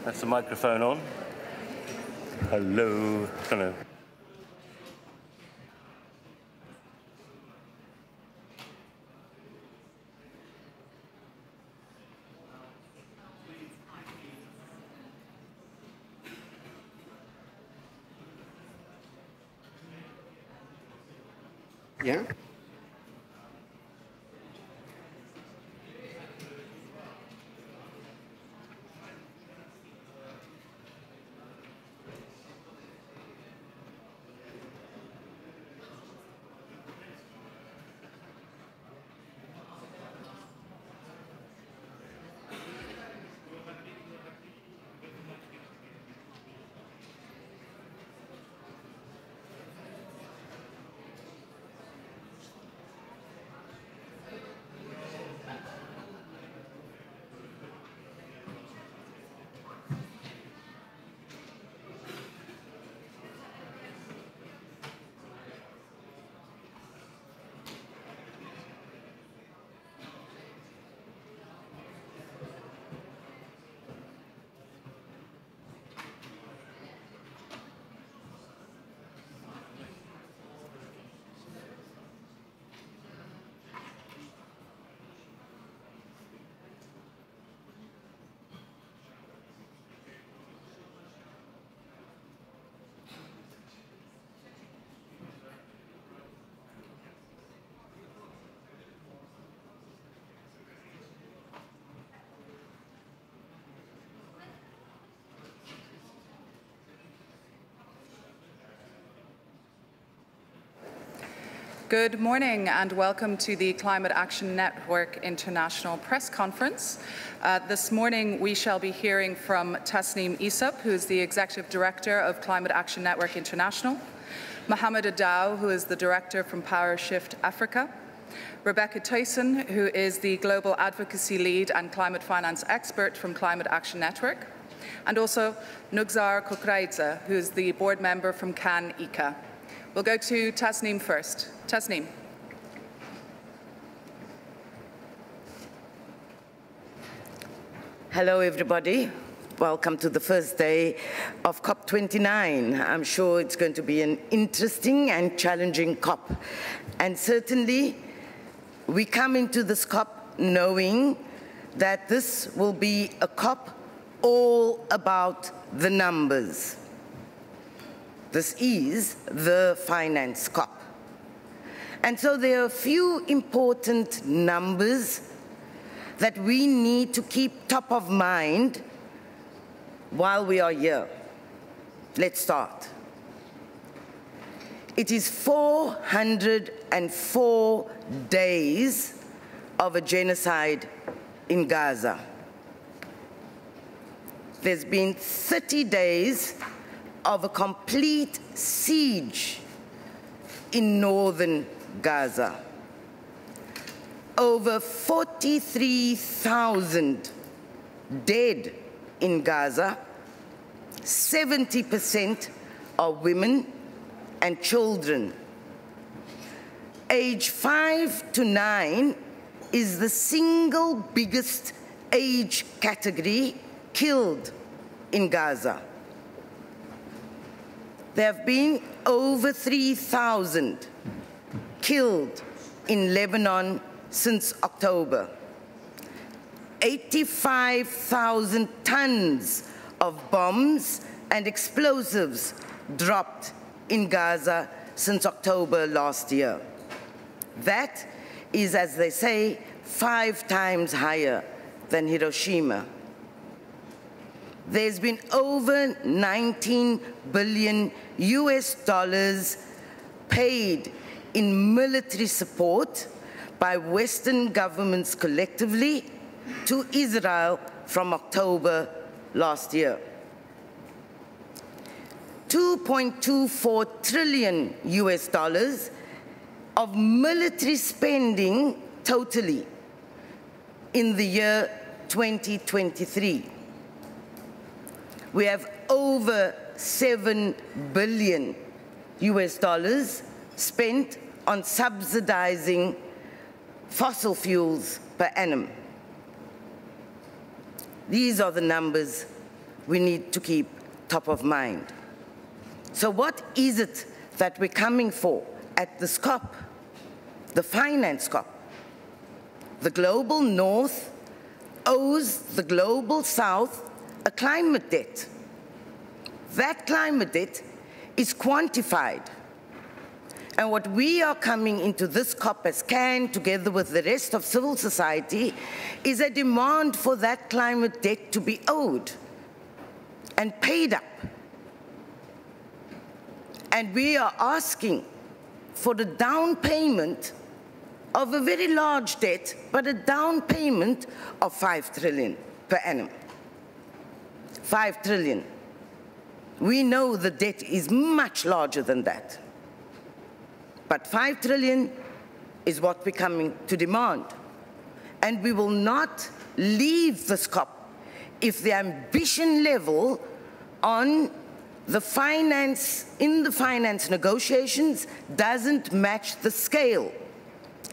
That's the microphone on. Hello. Hello. Yeah. Good morning and welcome to the Climate Action Network International Press Conference. This morning we shall be hearing from Tasneem Isup, who is the Executive Director of Climate Action Network International, Mohamed Adaw, who is the Director from Power Shift Africa, Rebecca Tyson, who is the Global Advocacy Lead and Climate Finance Expert from Climate Action Network, and also Nugzar Kokraidze, who is the Board Member from CAN ICA. We'll go to Tasneem first. Tasneem. Hello, everybody. Welcome to the first day of COP29. I'm sure it's going to be an interesting and challenging COP. And certainly, we come into this COP knowing that this will be a COP all about the numbers. This is the finance COP. And so there are a few important numbers that we need to keep top of mind while we are here. Let's start. It is 404 days of a genocide in Gaza. There's been 30 days of a complete siege in northern Gaza. Over 43,000 dead in Gaza. 70% are women and children. Age 5 to 9 is the single biggest age category killed in Gaza. There have been over 3,000 killed in Lebanon since October. 85,000 tons of bombs and explosives dropped in Gaza since October last year. That is, as they say, 5 times higher than Hiroshima. There's been over $19 billion paid in military support by Western governments collectively to Israel from October last year. $2.24 trillion of military spending totally in the year 2023. We have over $7 billion spent on subsidizing fossil fuels per annum. These are the numbers we need to keep top of mind. So what is it that we're coming for at this COP? The finance COP. The global north owes the global south a climate debt. That climate debt is quantified. And what we are coming into this COP as CAN, together with the rest of civil society, is a demand for that climate debt to be owed and paid up. And we are asking for the down payment of a very large debt, but a down payment of 5 trillion per annum. 5 trillion. We know the debt is much larger than that. But 5 trillion is what we're coming to demand. And we will not leave this COP if the ambition level on the finance, in the finance negotiations, doesn't match the scale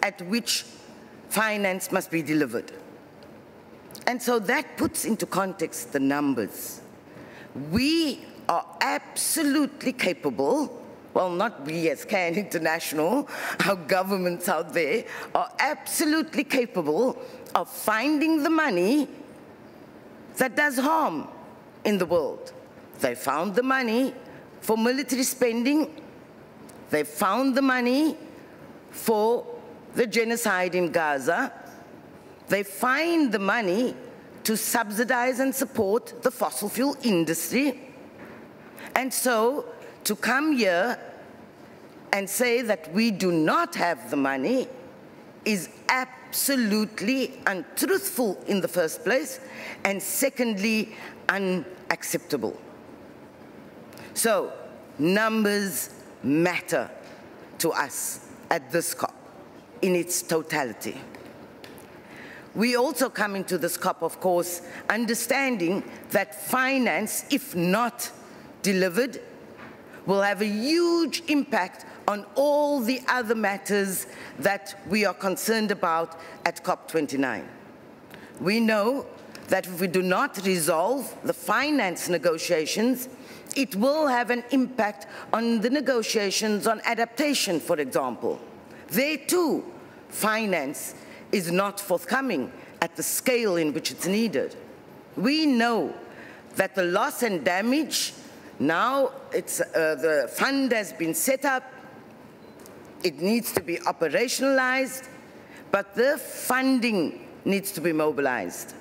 at which finance must be delivered. And so that puts into context the numbers. We are absolutely capable, well, not we as CAN International, our governments out there are absolutely capable of finding the money that does harm in the world. They found the money for military spending. They found the money for the genocide in Gaza. They find the money to subsidize and support the fossil fuel industry. And so, to come here and say that we do not have the money is absolutely untruthful in the first place, and secondly, unacceptable. So, numbers matter to us at this COP in its totality. We also come into this COP, of course, understanding that finance, if not delivered, will have a huge impact on all the other matters that we are concerned about at COP29. We know that if we do not resolve the finance negotiations, it will have an impact on the negotiations on adaptation, for example. There too, finance is not forthcoming at the scale in which it's needed. We know that the loss and damage, now the fund has been set up, it needs to be operationalized, but the funding needs to be mobilized.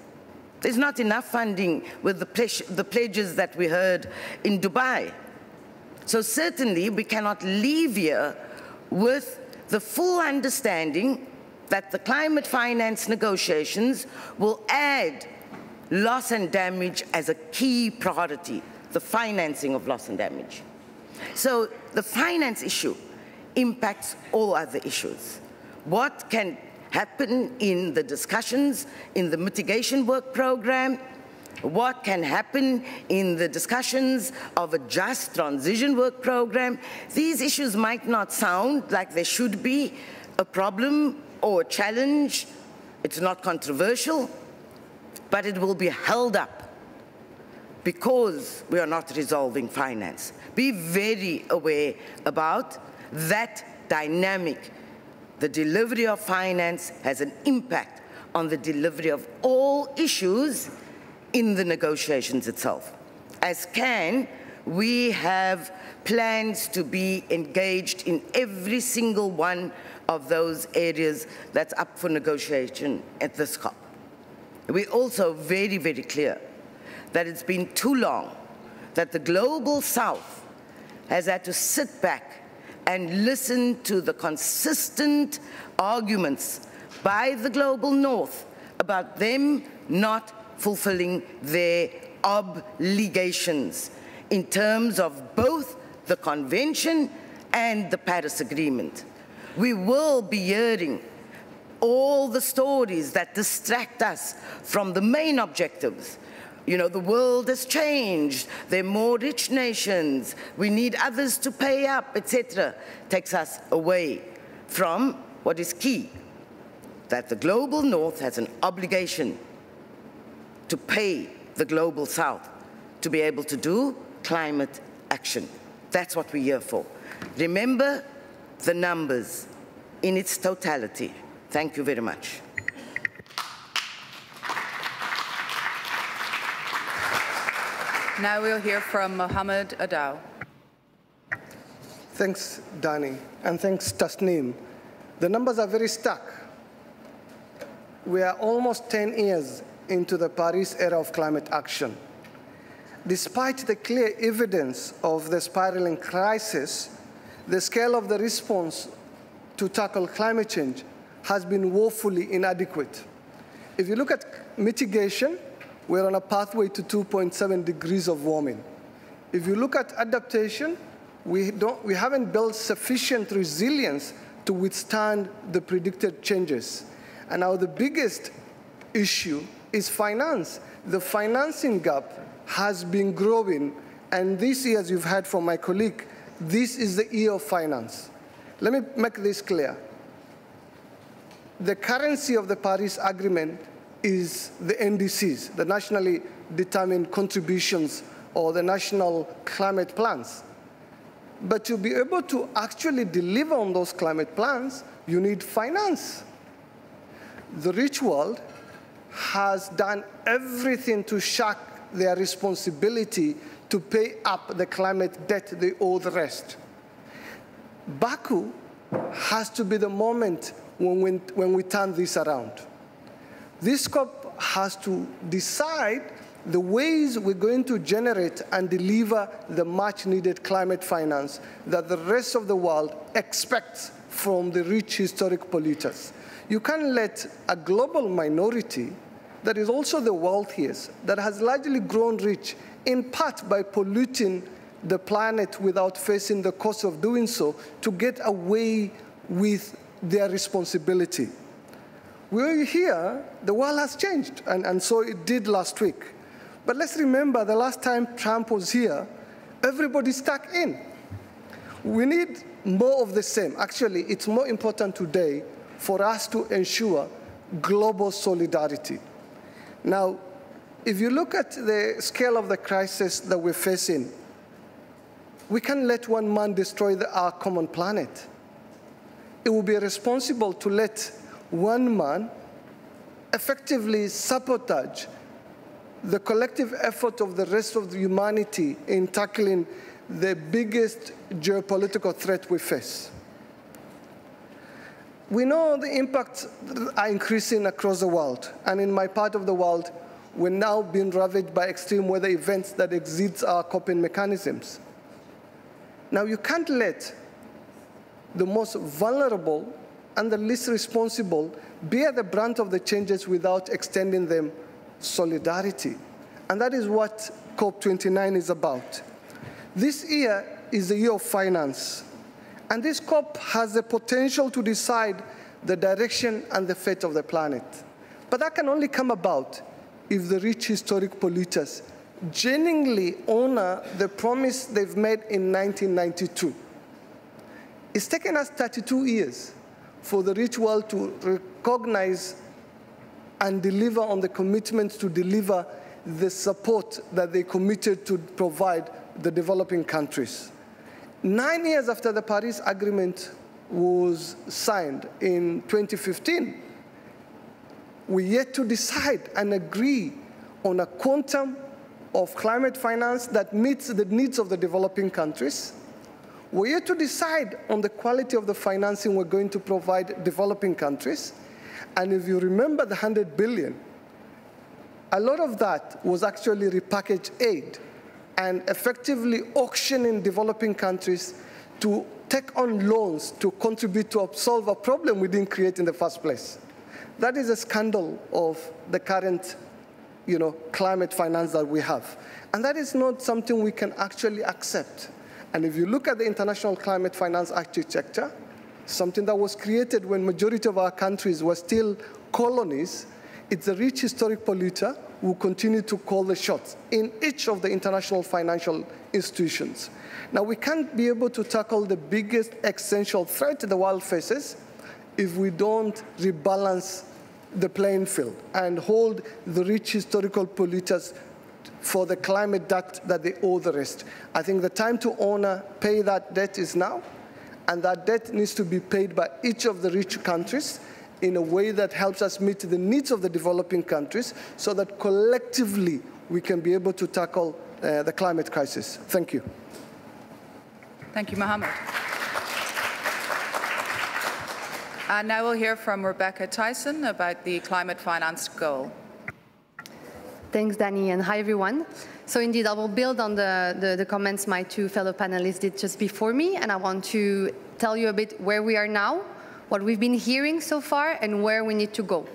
There's not enough funding with the pledges that we heard in Dubai. So certainly we cannot leave here with the full understanding that the climate finance negotiations will add loss and damage as a key priority, the financing of loss and damage. So the finance issue impacts all other issues. What can happen in the discussions in the mitigation work program? What can happen in the discussions of a just transition work program? These issues might not sound like they should be a problem or a challenge. It's not controversial, but it will be held up because we are not resolving finance. Be very aware about that dynamic. The delivery of finance has an impact on the delivery of all issues in the negotiations itself. As CAN, we have plans to be engaged in every single one of those areas that's up for negotiation at this COP. We're also very, very clear that it's been too long that the global South has had to sit back and listen to the consistent arguments by the global North about them not fulfilling their obligations in terms of both the Convention and the Paris Agreement. We will be hearing all the stories that distract us from the main objectives. You know, the world has changed, there are more rich nations, we need others to pay up, etc. Takes us away from what is key, that the global North has an obligation to pay the global South to be able to do climate action. That's what we're here for. Remember the numbers in its totality. Thank you very much. Now we'll hear from Mohammed Adaw. Thanks, Dani, and thanks, Tasneem. The numbers are very stark. We are almost 10 years into the Paris era of climate action. Despite the clear evidence of the spiraling crisis, the scale of the response to tackle climate change has been woefully inadequate. If you look at mitigation, we're on a pathway to 2.7 degrees of warming. If you look at adaptation, we haven't built sufficient resilience to withstand the predicted changes. And now the biggest issue is finance. The financing gap has been growing, and this year, as you've heard from my colleague, this is the year of finance. Let me make this clear. The currency of the Paris Agreement is the NDCs, the nationally determined contributions, or the national climate plans. But to be able to actually deliver on those climate plans, you need finance. The rich world has done everything to shirk their responsibility to pay up the climate debt they owe the rest. BAKU has to be the moment when we turn this around. This COP has to decide the ways we're going to generate and deliver the much-needed climate finance that the rest of the world expects from the rich historic polluters. You can't let a global minority that is also the wealthiest, that has largely grown rich, in part by polluting the planet without facing the cost of doing so, to get away with their responsibility. We're here, the world has changed, and so it did last week. But let's remember the last time Trump was here, everybody stuck in. We need more of the same. Actually, it's more important today for us to ensure global solidarity. Now, if you look at the scale of the crisis that we're facing, we can't let one man destroy our common planet. It would be irresponsible to let one man effectively sabotage the collective effort of the rest of the humanity in tackling the biggest geopolitical threat we face. We know the impacts are increasing across the world, and in my part of the world, we're now being ravaged by extreme weather events that exceed our coping mechanisms. Now, you can't let the most vulnerable and the least responsible bear the brunt of the changes without extending them solidarity. And that is what COP29 is about. This year is the year of finance. And this COP has the potential to decide the direction and the fate of the planet. But that can only come about if the rich historic polluters genuinely honor the promise they've made in 1992. It's taken us 32 years for the rich world to recognize and deliver on the commitments to deliver the support that they committed to provide the developing countries. 9 years after the Paris Agreement was signed in 2015, we're yet to decide and agree on a quantum of climate finance that meets the needs of the developing countries. We're yet to decide on the quality of the financing we're going to provide developing countries. And if you remember the 100 billion, a lot of that was actually repackaged aid and effectively auctioning developing countries to take on loans to contribute to solve a problem we didn't create in the first place. That is a scandal of the current climate finance that we have. And that is not something we can actually accept. And if you look at the international climate finance architecture, something that was created when majority of our countries were still colonies, it's a rich historic polluter who continue to call the shots in each of the international financial institutions. Now, we can't be able to tackle the biggest existential threat the world faces if we don't rebalance the playing field and hold the rich historical polluters for the climate debt that they owe the rest. I think the time to pay that debt is now, and that debt needs to be paid by each of the rich countries in a way that helps us meet the needs of the developing countries so that collectively we can be able to tackle the climate crisis. Thank you. Thank you, Mohammed. And now we'll hear from Rebecca Tyson about the climate finance goal. Thanks, Danny, and hi, everyone. So indeed, I will build on the comments my two fellow panelists did just before me, and I want to tell you a bit where we are now, what we've been hearing so far, and where we need to go.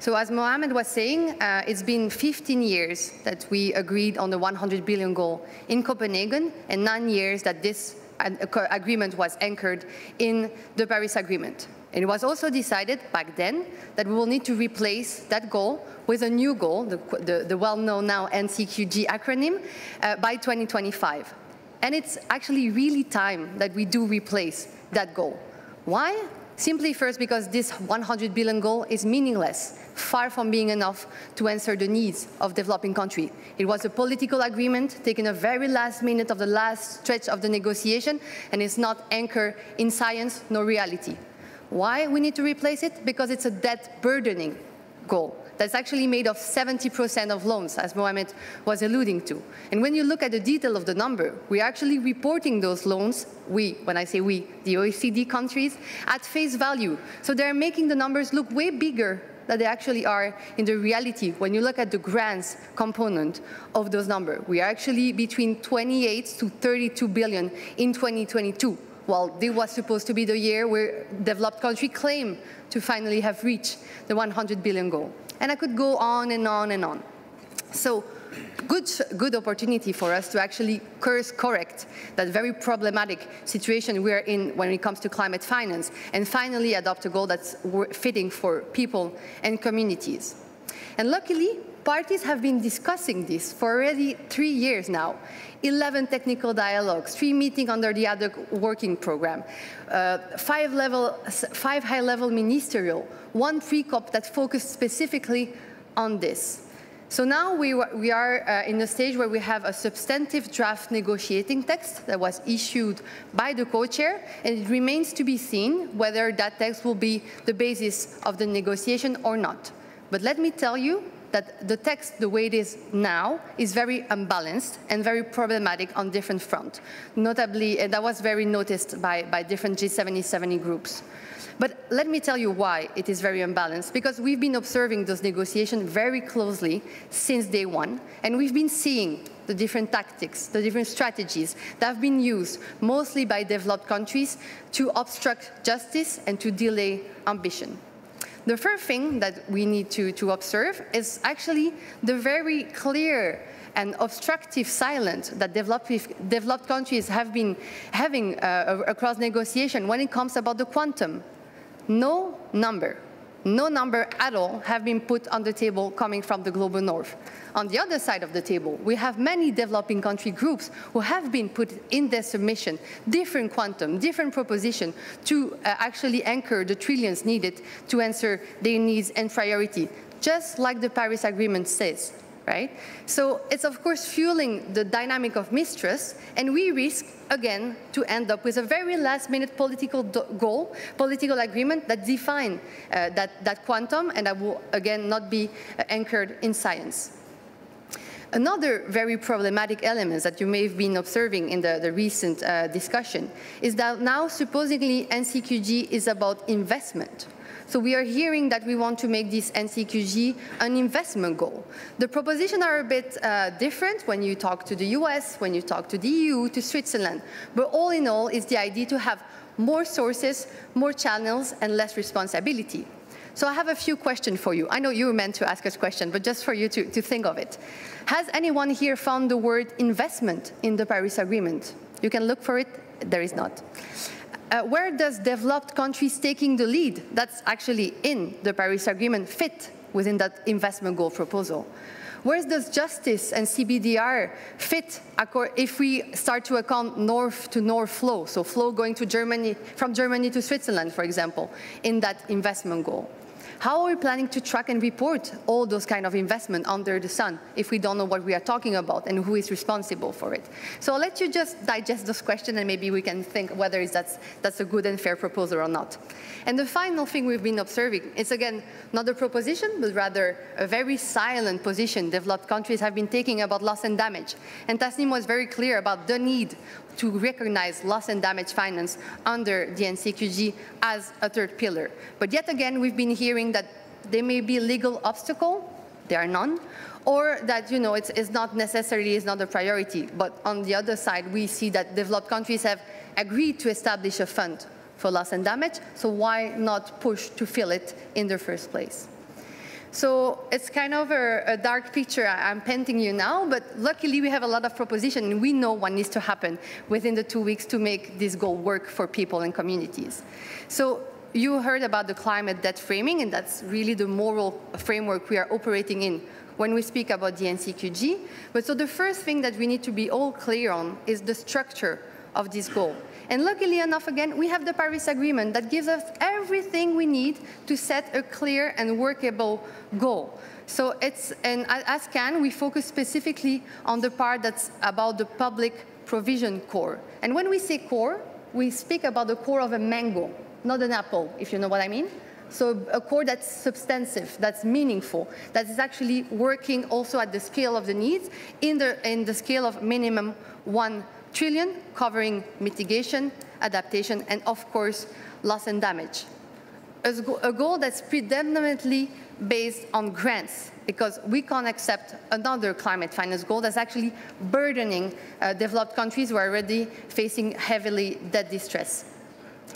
So as Mohammed was saying, it's been 15 years that we agreed on the 100 billion goal in Copenhagen, and 9 years that this agreement was anchored in the Paris Agreement. And it was also decided back then that we will need to replace that goal with a new goal, the well-known now NCQG acronym, by 2025. And it's actually really time that we do replace that goal. Why? Simply first because this 100 billion goal is meaningless, far from being enough to answer the needs of developing countries. It was a political agreement taken a very last minute of the last stretch of the negotiation, and it's not anchored in science nor reality. Why we need to replace it? Because it's a debt burdening goal that's actually made of 70% of loans, as Mohammed was alluding to. And when you look at the detail of the number, we're actually reporting those loans, when I say we, the OECD countries, at face value. So they're making the numbers look way bigger than they actually are in the reality. When you look at the grants component of those numbers, we are actually between 28 to 32 billion in 2022. Well, this was supposed to be the year where developed countries claim to finally have reached the 100 billion goal. And I could go on and on and on. So good opportunity for us to actually course correct that very problematic situation we are in when it comes to climate finance and finally adopt a goal that's fitting for people and communities. And luckily, parties have been discussing this for already 3 years now. 11 technical dialogues, 3 meetings under the ad hoc working program, 5 high-level ministerial, 1 pre-COP that focused specifically on this. So now we are in a stage where we have a substantive draft negotiating text that was issued by the co-chair, and it remains to be seen whether that text will be the basis of the negotiation or not. But let me tell you that the text, the way it is now, is very unbalanced and very problematic on different fronts. Notably, and that was very noticed by different G70 groups. But let me tell you why it is very unbalanced, because we've been observing those negotiations very closely since day one, and we've been seeing the different tactics, the different strategies that have been used mostly by developed countries to obstruct justice and to delay ambition. The first thing that we need to observe is actually the very clear and obstructive silence that developed countries have been having across negotiation when it comes about the quantum. No number at all have been put on the table coming from the global north. On the other side of the table, we have many developing country groups who have been put in their submission, different quantum, different proposition to actually anchor the trillions needed to answer their needs and priority, just like the Paris Agreement says. Right? So it's of course fueling the dynamic of mistrust, and we risk again to end up with a very last-minute political goal, political agreement that define that quantum, and that will again not be anchored in science. Another very problematic element that you may have been observing in the recent discussion is that now supposedly NCQG is about investment. So we are hearing that we want to make this NCQG an investment goal. The propositions are a bit different when you talk to the US, when you talk to the EU, to Switzerland. But all in all, it's the idea to have more sources, more channels, and less responsibility. So I have a few questions for you. I know you were meant to ask us questions, but just for you to think of it. Has anyone here found the word investment in the Paris Agreement? You can look for it. There is not. Where does developed countries taking the lead, that's actually in the Paris Agreement, fit within that investment goal proposal? Where does justice and CBDR fit if we start to account north-to-north flow, so flow going to Germany, from Germany to Switzerland, for example, in that investment goal? How are we planning to track and report all those kind of investment under the sun if we don't know what we are talking about and who is responsible for it? So I'll let you just digest those questions and maybe we can think whether that's a good and fair proposal or not. And the final thing we've been observing is, again, not a proposition, but rather a very silent position developed countries have been taking about loss and damage. And Tasneem was very clear about the need to recognize loss and damage finance under the NCQG as a third pillar. But yet again, we've been hearing that there may be a legal obstacle, there are none, or that, you know, it's not necessarily is not a priority. But on the other side, we see that developed countries have agreed to establish a fund for loss and damage, so why not push to fill it in the first place? So it's kind of a dark picture I'm painting you now, but luckily we have a lot of proposition and we know what needs to happen within the 2 weeks to make this goal work for people and communities. So you heard about the climate debt framing, and that's really the moral framework we are operating in when we speak about the NCQG. But so the first thing that we need to be all clear on is the structure of this goal. And luckily enough, again, we have the Paris Agreement that gives us everything we need to set a clear and workable goal. So and as CAN, we focus specifically on the part that's about the public provision core. And when we say core, we speak about the core of a mango, not an apple, if you know what I mean. So a core that's substantive, that's meaningful, that is actually working also at the scale of the needs in the scale of minimum 1 trillion, covering mitigation, adaptation, and of course, loss and damage. A goal that's predominantly based on grants, because we can't accept another climate finance goal that's actually burdening developed countries who are already facing heavily debt distress.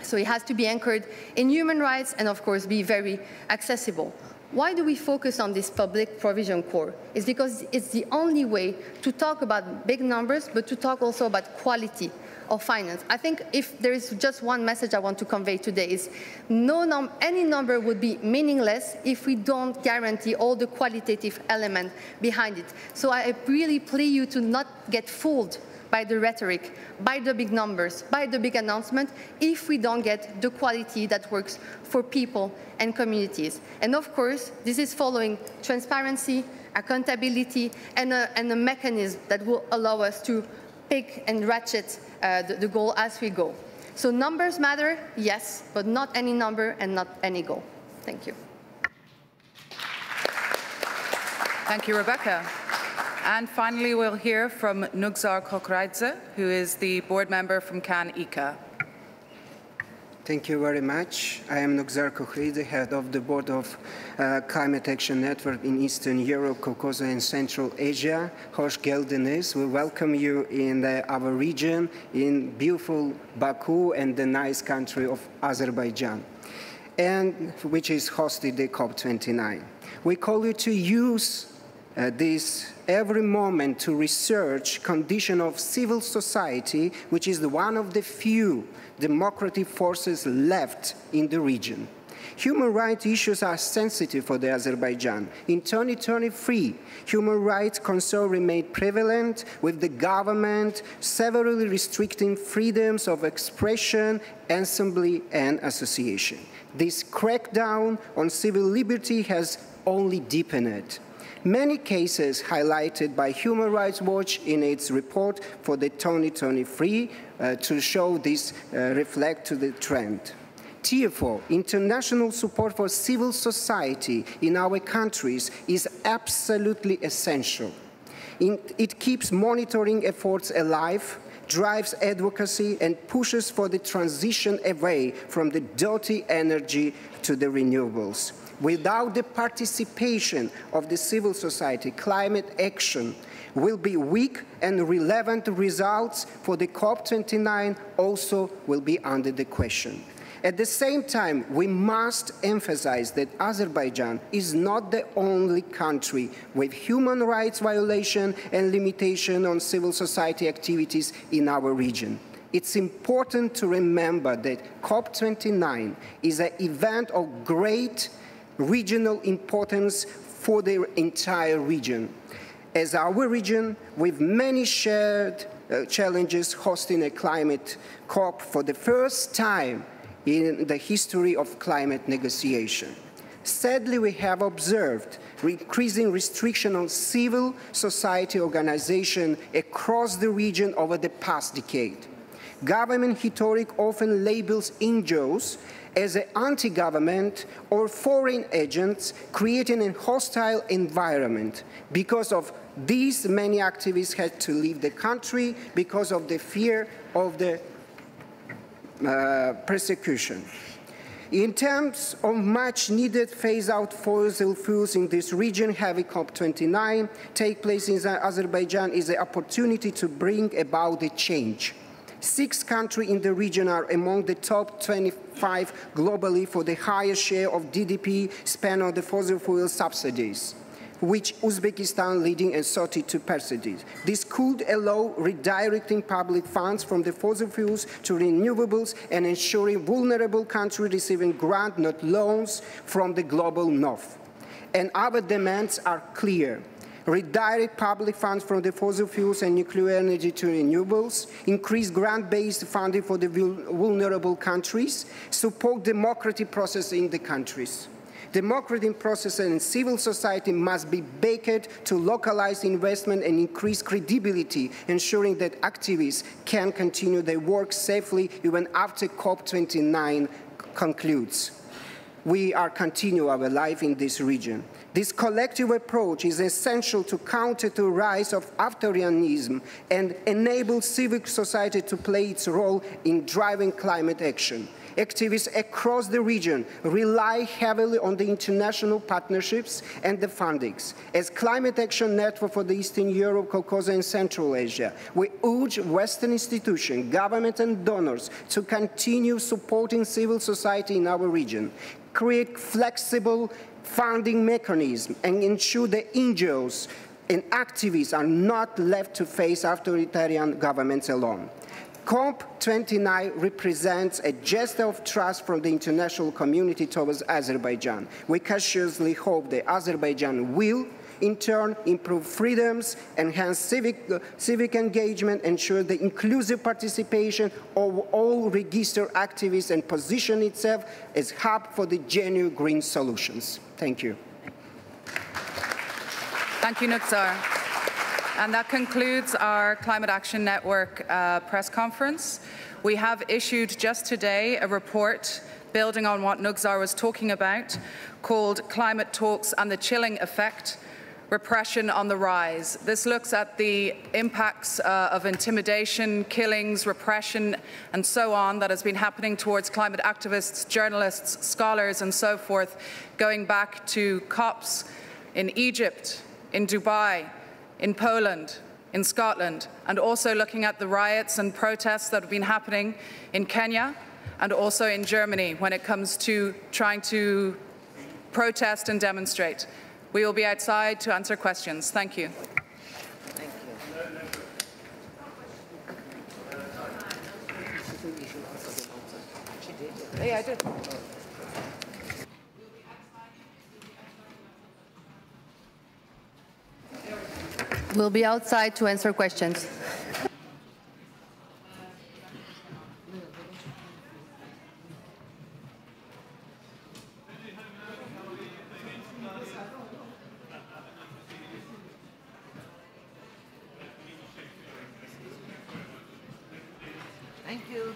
So it has to be anchored in human rights and, of course, be very accessible. Why do we focus on this public provision core? It's because it's the only way to talk about big numbers, but to talk also about quality of finance. I think if there is just one message I want to convey today is any number would be meaningless if we don't guarantee all the qualitative element behind it. So I really plea you to not get fooled by the rhetoric, by the big numbers, by the big announcement, if we don't get the quality that works for people and communities. And of course, this is following transparency, accountability, and a mechanism that will allow us to pick and ratchet the goal as we go. So numbers matter, yes, but not any number and not any goal. Thank you. Thank you, Rebecca. And finally, we'll hear from Nugzar Kokradze, who is the board member from CAN ICA. Thank you very much. I am Nugzar Kokradze, head of the board of Climate Action Network in Eastern Europe, Caucasus, and Central Asia. Hoş geldiniz. We welcome you in our region, in beautiful Baku and the nice country of Azerbaijan, and which is hosted the COP29. We call you to use this every moment to research condition of civil society, which is one of the few democratic forces left in the region. Human rights issues are sensitive for the Azerbaijan. In 2023, human rights concerns remain prevalent, with the government severely restricting freedoms of expression, assembly, and association. This crackdown on civil liberty has only deepened. Many cases highlighted by Human Rights Watch in its report for the 2023 to show this reflect to the trend. Therefore, international support for civil society in our countries is absolutely essential. It keeps monitoring efforts alive, drives advocacy, and pushes for the transition away from the dirty energy to the renewables. Without the participation of the civil society, climate action will be weak, and relevant results for the COP29 also will be under the question. At the same time, we must emphasize that Azerbaijan is not the only country with human rights violation and limitation on civil society activities in our region. It's important to remember that COP29 is an event of great regional importance for the entire region. As our region, with many shared challenges, hosting a climate COP for the first time in the history of climate negotiation. Sadly, we have observed increasing restriction on civil society organization across the region over the past decade. Government rhetoric often labels NGOs as an anti-government or foreign agents, creating a hostile environment. Because of these, many activists had to leave the country because of the fear of the persecution. In terms of much needed phase-out fossil fuels in this region, having COP29 take place in Azerbaijan is an opportunity to bring about the change. 6 countries in the region are among the top 25 globally for the highest share of GDP spent on the fossil fuel subsidies, which Uzbekistan leading at 32%. This could allow redirecting public funds from the fossil fuels to renewables and ensuring vulnerable countries receiving grants, not loans, from the global north. And our demands are clear. Redirect public funds from the fossil fuels and nuclear energy to renewables, increase grant-based funding for the vulnerable countries, support democratic process in the countries. Democratic process and civil society must be baked to localize investment and increase credibility, ensuring that activists can continue their work safely even after COP29 concludes. We are continuing our life in this region. This collective approach is essential to counter the rise of authoritarianism and enable civil society to play its role in driving climate action. Activists across the region rely heavily on the international partnerships and the fundings. As Climate Action Network for the Eastern Europe, Caucasus, and Central Asia, we urge Western institutions, government, and donors to continue supporting civil society in our region, create flexible funding mechanisms, and ensure that NGOs and activists are not left to face authoritarian governments alone. COP29 represents a gesture of trust from the international community towards Azerbaijan. We cautiously hope that Azerbaijan will, in turn, improve freedoms, enhance civic engagement, ensure the inclusive participation of all registered activists, and position itself as a hub for the genuine green solutions. Thank you. Thank you, Nuksar. And that concludes our Climate Action Network press conference. We have issued just today a report building on what Nuksar was talking about, called Climate Talks and the Chilling Effect, Repression on the Rise. This looks at the impacts of intimidation, killings, repression, and so on that has been happening towards climate activists, journalists, scholars, and so forth, going back to COPs in Egypt, in Dubai, in Poland, in Scotland, and also looking at the riots and protests that have been happening in Kenya and also in Germany when it comes to trying to protest and demonstrate. We will be outside to answer questions. Thank you. Thank you. Yeah, I did. We'll be outside to answer questions. Thank you.